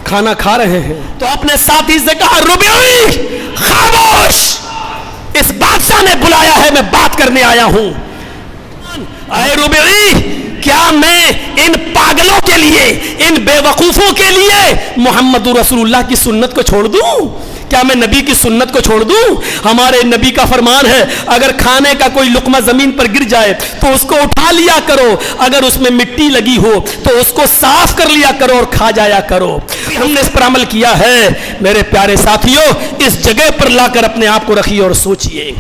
کھانا کھا رہے ہیں تو اپنے ساتھی سے کہا ربیعی خاموش، اس بادشاہ نے بلایا ہے، میں بات کرنے آیا ہوں۔ اے ربیعی، کیا میں ان پاگلوں کے لیے، ان بے وقوفوں کے لیے محمد رسول اللہ کی سنت کو چھوڑ دوں؟ کیا میں نبی کی سنت کو چھوڑ دوں؟ ہمارے نبی کا فرمان ہے اگر کھانے کا کوئی لقمہ زمین پر گر جائے تو اس کو اٹھا لیا کرو، اگر اس میں مٹی لگی ہو تو اس کو صاف کر لیا کرو اور کھا جایا کرو۔ ہم نے اس پر عمل کیا ہے۔ میرے پیارے ساتھیوں، اس جگہ پر لا کر اپنے آپ کو رکھیے اور سوچئے،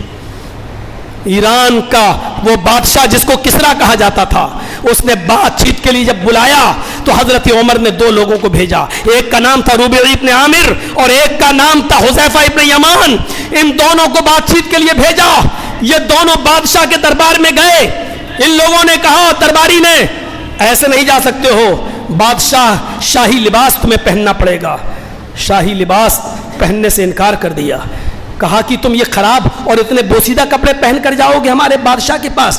ایران کا وہ بادشاہ جس کو کسرا کہا جاتا تھا، اس نے بات چیت کے لیے جب بلایا تو حضرت عمر نے دو لوگوں کو بھیجا، ایک کا نام تھا ربیعی ابن عامر اور ایک کا نام تھا حذیفہ ابن یمان۔ ان دونوں کو بات چیت کے لیے بھیجا۔ یہ دونوں بادشاہ کے دربار میں گئے۔ ان لوگوں نے کہا، درباری نے، ایسے نہیں جا سکتے ہو، بادشاہ شاہی لباس تمہیں پہننا پڑے گا۔ شاہی لباس پہننے سے انکار کر دیا، کہا کہ تم یہ خراب اور اتنے بوسیدہ کپڑے پہن کر جاؤ گے ہمارے بادشاہ کے پاس؟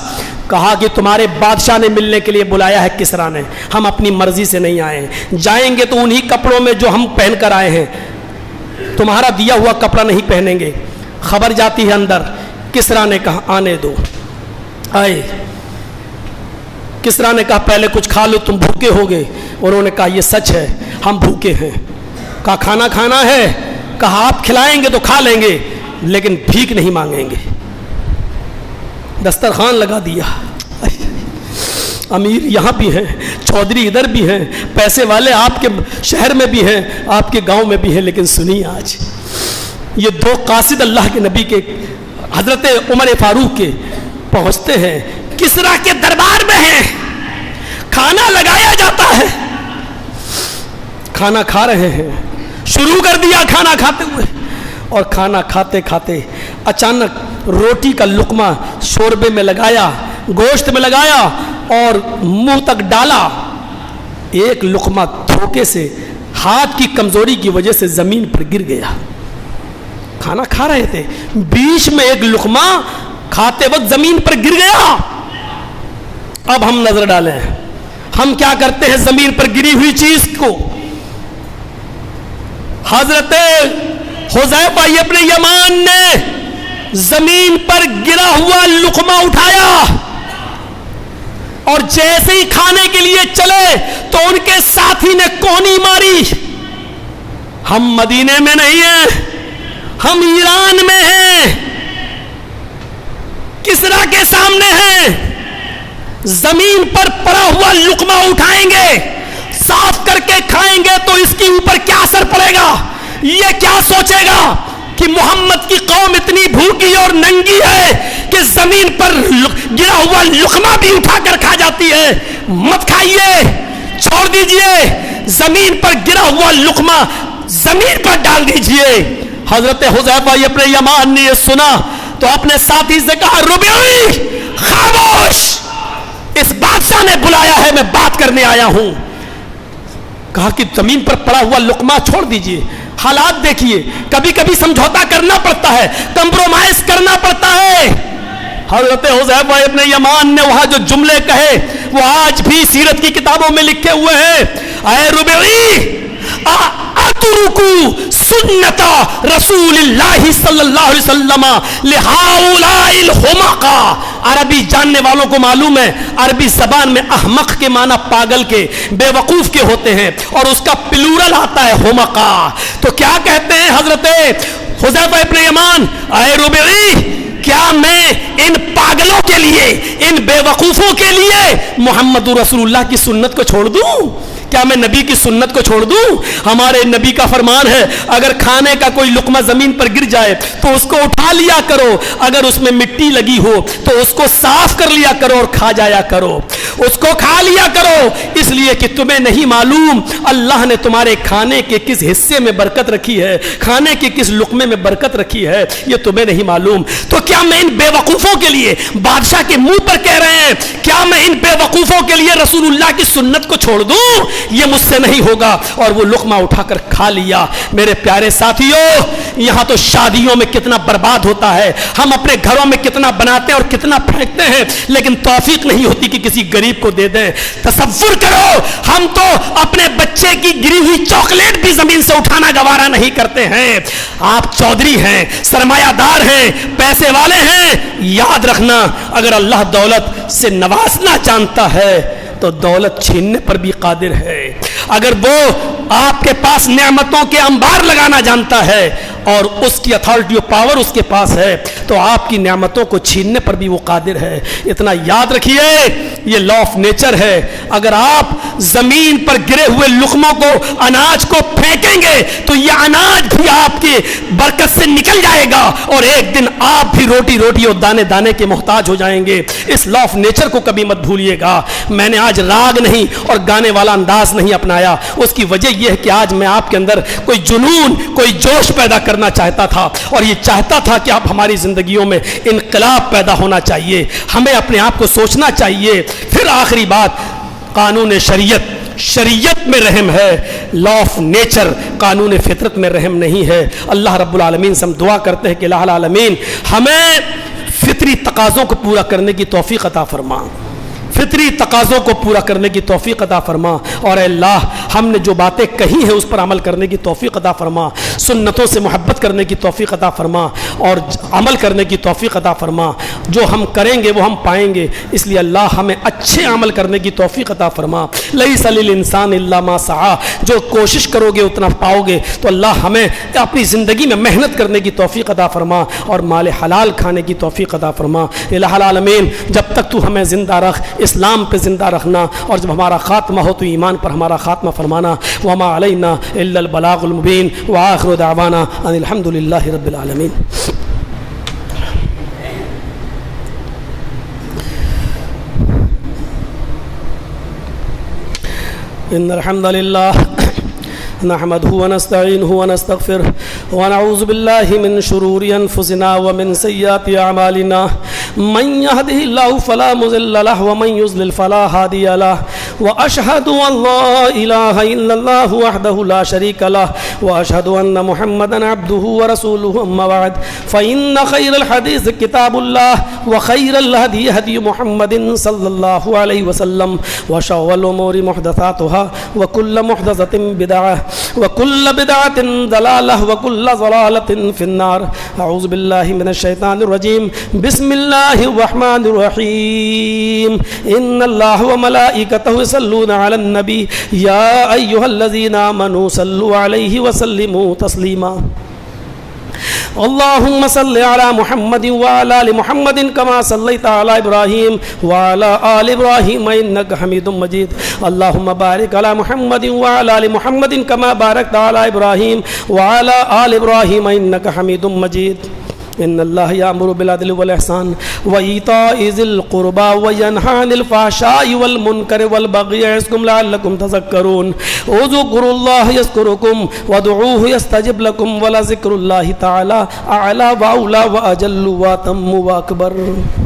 کہا کہ تمہارے بادشاہ نے ملنے کے لیے بلایا ہے کسرا نے، ہم اپنی مرضی سے نہیں آئے ہیں، جائیں گے تو انہی کپڑوں میں جو ہم پہن کر آئے ہیں، تمہارا دیا ہوا کپڑا نہیں پہنیں گے۔ خبر جاتی ہے اندر، کسرا نے کہا آنے دو۔ آئے، کسرا نے کہا پہلے کچھ کھا لو، تم بھوکے ہوگے۔ انہوں نے کہا یہ سچ ہے، ہم بھوکے ہیں۔ کہا کھانا کھانا ہے؟ کہا آپ کھلائیں گے تو کھا لیں گے لیکن بھیک نہیں مانگیں گے۔ دسترخوان لگا دیا، امیر یہاں بھی ہیں، چودھری ادھر بھی ہیں، پیسے والے آپ کے شہر میں بھی ہیں، آپ کے گاؤں میں بھی ہیں، لیکن سنیے آج یہ دو قاصد اللہ کے نبی کے حضرت عمر فاروق کے پہنچتے ہیں، کسرا کے دربار میں ہیں، کھانا لگایا جاتا ہے، کھانا کھا رہے ہیں، شروع کر دیا کھانا کھاتے ہوئے، اور کھانا کھاتے کھاتے اچانک روٹی کا لقمہ شوربے میں لگایا، گوشت میں لگایا اور منہ تک ڈالا۔ ایک لقمہ دھوکے سے ہاتھ کی کمزوری کی وجہ سے زمین پر گر گیا۔ کھانا کھا رہے تھے، بیچ میں ایک لقمہ کھاتے وقت زمین پر گر گیا۔ اب ہم نظر ڈالیں، ہم کیا کرتے ہیں زمین پر گری ہوئی چیز کو؟ حضرت حذیفہ ابن یمان نے زمین پر گرا ہوا لقمہ اٹھایا اور جیسے ہی کھانے کے لیے چلے تو ان کے ساتھی نے کونی ماری۔ ہم مدینے میں نہیں ہیں، ہم ایران میں ہیں، کسرا کے سامنے ہیں، زمین پر پڑا ہوا لقمہ اٹھائیں گے، صاف کر کے کھائیں گے تو اس کے اوپر کیا اثر پڑے گا؟ یہ کیا سوچے گا کہ محمد کی قوم اتنی بھوکی اور ننگی ہے کہ زمین پر گرا ہوا لقمہ بھی اٹھا کر کھا جاتی ہے؟ مت کھائیے، چھوڑ دیجئے، زمین پر گرا ہوا لقمہ زمین پر ڈال دیجئے۔ حضرت حذیفہ ابن یمان نے یہ سنا تو اپنے ساتھی سے کہا ربیعی خاموش، اس بادشاہ نے بلایا ہے، میں بات کرنے آیا ہوں۔ کہا کہ زمین پر پڑا ہوا لقمہ چھوڑ دیجئے، حالات دیکھیے، کبھی کبھی سمجھوتا کرنا پڑتا ہے، کمپرومائز کرنا پڑتا ہے۔ حضرت حذیفہ ابن یمان نے وہاں جو جملے کہے وہ آج بھی سیرت کی کتابوں میں لکھے ہوئے ہیں۔ اے ربیعی، اترکو سنت رسول اللہ صلی اللہ علیہ وسلم لہؤلاء الحمقاء۔ عربی جاننے والوں کو معلوم ہے، عربی زبان میں احمق کے معنی پاگل کے، بے وقوف کے ہوتے ہیں، اور اس کا پلورل آتا ہے حمقاء۔ تو کیا کہتے ہیں حضرت حذیفہ ابن یمان، اے ربیعی، کیا میں ان پاگلوں کے لیے، ان بے وقوفوں کے لیے محمد رسول اللہ کی سنت کو چھوڑ دوں؟ کیا میں نبی کی سنت کو چھوڑ دوں؟ ہمارے نبی کا فرمان ہے اگر کھانے کا کوئی لقمہ زمین پر گر جائے تو اس کو اٹھا لیا کرو، اگر اس میں مٹی لگی ہو تو اس کو صاف کر لیا کرو اور کھا جایا کرو، اس کو کھا لیا کرو، اس لیے کہ تمہیں نہیں معلوم اللہ نے تمہارے کھانے کے کس حصے میں برکت رکھی ہے، کھانے کے کس لقمے میں برکت رکھی ہے، یہ تمہیں نہیں معلوم۔ تو کیا میں ان بے وقوفوں کے لیے، بادشاہ کے منہ پر کہہ رہے ہیں، کیا میں ان بے وقوفوں کے لیے رسول اللہ کی سنت کو چھوڑ دوں؟ یہ مجھ سے نہیں ہوگا، اور وہ لقمہ اٹھا کر کھا لیا۔ میرے پیارے ساتھیوں، یہاں تو شادیوں میں کتنا برباد ہوتا ہے، ہم اپنے گھروں میں کتنا بناتے ہیں اور کتنا پھینکتے ہیں، لیکن توفیق نہیں ہوتی کہ کسی غریب کو دے دیں۔ تصور کرو، ہم تو اپنے بچے کی گری ہوئی چاکلیٹ بھی زمین سے اٹھانا گوارا نہیں کرتے ہیں۔ آپ چودھری ہیں، سرمایہ دار ہیں، پیسے والے ہیں، یاد رکھنا اگر اللہ دولت سے نوازنا جانتا ہے تو دولت چھیننے پر بھی قادر ہے۔ اگر وہ آپ کے پاس نعمتوں کے انبار لگانا جانتا ہے اور اس کی اتھارٹی و پاور اس کے پاس ہے تو آپ کی نعمتوں کو چھیننے پر بھی وہ قادر ہے۔ اتنا یاد رکھیے، یہ لا آف نیچر ہے۔ اگر آپ زمین پر گرے ہوئے لقموں کو، اناج کو پھینکیں گے تو یہ اناج بھی آپ کی برکت سے نکل جائے گا اور ایک دن آپ بھی روٹی اور دانے دانے کے محتاج ہو جائیں گے۔ اس لا آف نیچر کو کبھی مت بھولیے گا۔ میں نے آج راگ نہیں اور گانے والا انداز نہیں اپنایا، اس کی وجہ یہ ہے کہ آج میں آپ کے اندر کوئی جنون، کوئی جوش پیدا کرنا چاہتا تھا اور یہ چاہتا تھا کہ آپ ہماری زندگیوں میں انقلاب پیدا ہونا چاہیے، ہمیں اپنے آپ کو سوچنا چاہیے۔ پھر آخری بات، قانون شریعت میں رحم ہے، لا آف نیچر قانون فطرت میں رحم نہیں ہے۔ اللہ رب العالمین سے ہم دعا کرتے ہیں کہ الہ العالمین ہمیں فطری تقاضوں کو پورا کرنے کی توفیق عطا فرما، فطری تقاضوں کو پورا کرنے کی توفیق عطا فرما، اور اے اللہ ہم نے جو باتیں کہی ہیں اس پر عمل کرنے کی توفیق عطا فرما، سنتوں سے محبت کرنے کی توفیق عطا فرما اور عمل کرنے کی توفیق عطا فرما۔ جو ہم کریں گے وہ ہم پائیں گے، اس لیے اللہ ہمیں اچھے عمل کرنے کی توفیق عطا فرما۔ لیس للانسان الا ما سعی، جو کوشش کرو گے اتنا پاؤ گے، تو اللہ ہمیں اپنی زندگی میں محنت کرنے کی توفیق عطا فرما اور مال حلال کھانے کی توفیق عطا فرما۔ الہ العالمین جب تک تو ہمیں زندہ رکھ، اسلام پہ زندہ رکھنا، اور جب ہمارا خاتمہ ہو تو ایمان پر ہمارا خاتمہ فرمانا۔ وما علینا الا البلاغ المبین، وآخر دعوانا ان الحمد للہ رب العالمین۔ ان الحمد للہ نحمده ونستعينه ونستغفره ونعوذ بالله من شرور أنفسنا ومن سيئات أعمالنا، من يهده الله فلا مضل له ومن يضلل فلا هادي له، وأشهد أن لا إله إلا الله وحده لا شريك له، وأشهد أن محمدا عبده ورسوله، أما بعد فإن خير الحديث كتاب الله، وخير الهدي هدي محمد صلى الله عليه وسلم، وشر الأمور محدثاتها، وكل محدثة بدعة، وكل بدعة ضلالة، وكل ضلالة في النار۔ أعوذ بالله من الشيطان الرجيم، بسم الله الرحمن الرحيم، إن الله وملائكته يصلون على النبي يا أيها الذين آمنوا صلوا عليه وسلموا تسليما۔ اللهم صل على محمد وعلى آل محمد كما صليت على إبراهيم وعلى آل إبراهيم إنك حميد مجيد، اللهم بارك على محمد وعلى آل محمد كما باركت على إبراهيم وعلى آل إبراهيم إنك حميد مجيد۔ ان اللہ یامر بالعدل والاحسان وایتاء ذی القربى وینہی عن الفحشاء والمنکر والبغی یعظکم لعلکم تذکرون، اذکروا اللہ یذکرکم وادعوہ یستجب لکم ولذکر اللہ تعالی اعلی واولی واجل واتم واکبر۔